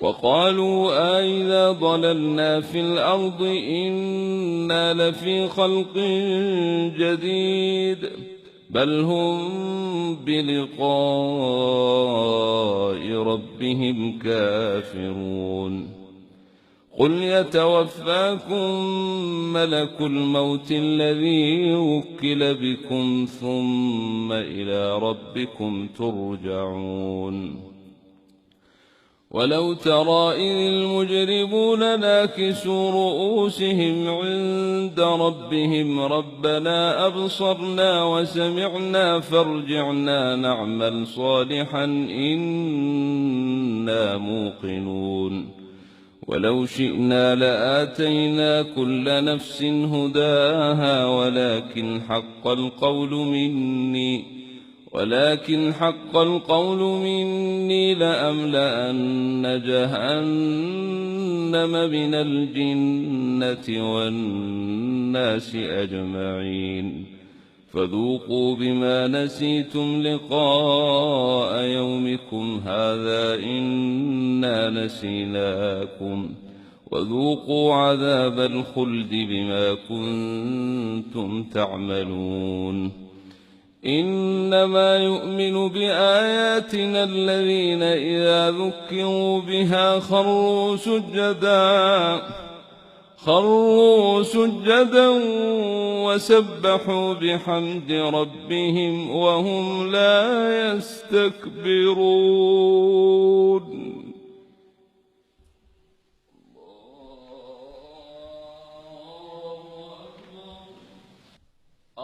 وقالوا أإذا ضللنا في الأرض إنا لفي خلق جديد بل هم بلقاء ربهم كافرون قل يتوفاكم ملك الموت الذي وكل بكم ثم إلى ربكم ترجعون ولو ترى إذ المجرمون ناكسوا رؤوسهم عند ربهم ربنا أبصرنا وسمعنا فارجعنا نعمل صالحا إنا موقنون ولو شئنا لآتينا كل نفس هداها ولكن حق القول مني لأملأن جهنم من الجنة والناس أجمعين فذوقوا بما نسيتم لقاء يومكم هذا إنا نسيناكم وذوقوا عذاب الخلد بما كنتم تعملون إنما يؤمن بآياتنا الذين إذا ذكروا بها خروا سجدا وسبحوا بحمد ربهم وهم لا يستكبرون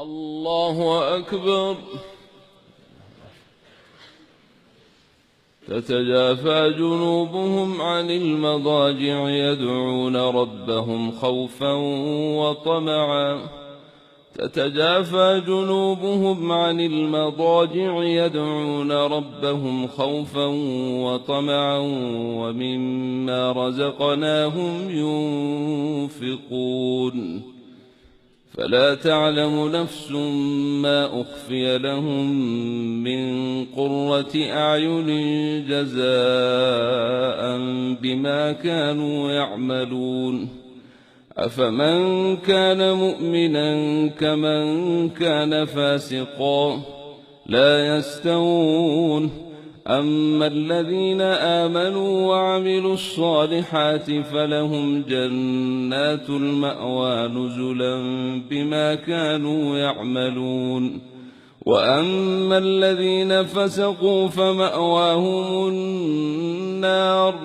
الله أكبر تتجافى جنوبهم عن المضاجع يدعون ربهم خوفا وطمعا ومما رزقناهم ينفقون فلا تعلم نفس ما أخفي لهم من قرة أعين جزاء بما كانوا يعملون أفمن كان مؤمنا كمن كان فاسقا لا يستوون أما الذين آمنوا وعملوا الصالحات فلهم جنات المأوى نزلا بما كانوا يعملون وأما الذين فسقوا فمأواهم النار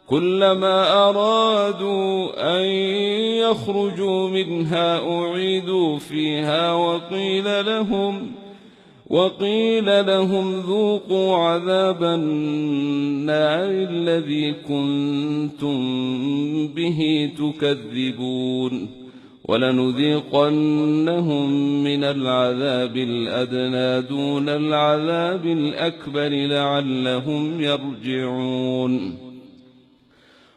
كلما أرادوا أن يخرجوا منها أعيدوا فيها وقيل لهم ذوقوا عذاب النار الذي كنتم به تكذبون ولنذيقنهم من العذاب الأدنى دون العذاب الأكبر لعلهم يرجعون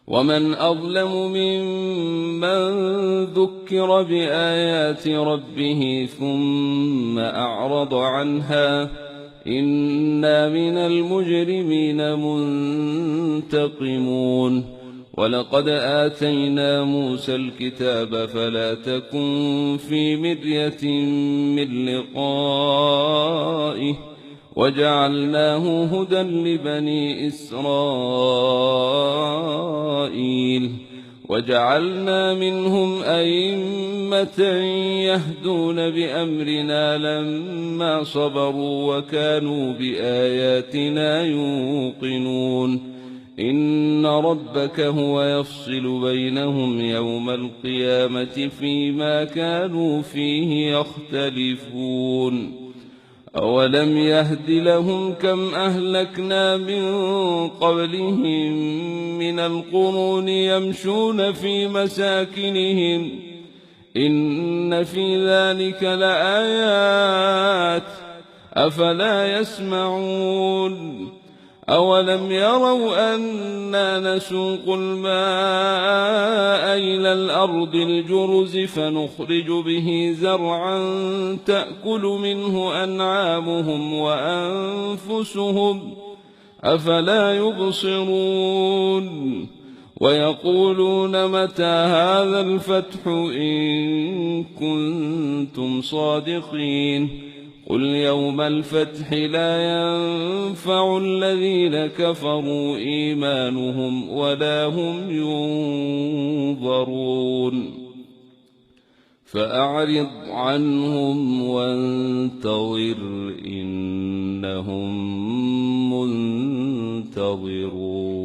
ومن أظلم ممن ذكر بآيات ربه ثم أعرض عنها إنا من المجرمين منتقمون ولقد آتينا موسى الكتاب فلا تكن في مرية من لقائه وجعلناه هدى لبني إسرائيل وجعلنا منهم أئمة يهدون بأمرنا لما صبروا وكانوا بآياتنا يوقنون إن ربك هو يفصل بينهم يوم القيامة فيما كانوا فيه يختلفون أولم يهد لهم كم أهلكنا من قبلهم من القرون يمشون في مساكنهم إن في ذلك لآيات أفلا يسمعون أولم يروا أنا نسوق الماء إلى الأرض الجرز فنخرج به زرعا تأكل منه أنعامهم وأنفسهم أفلا يبصرون ويقولون متى هذا الفتح إن كنتم صادقين قل يوم الفتح لا ينفع الذين كفروا إيمانهم ولا هم ينظرون فأعرض عنهم وانتظر إنهم منتظرون.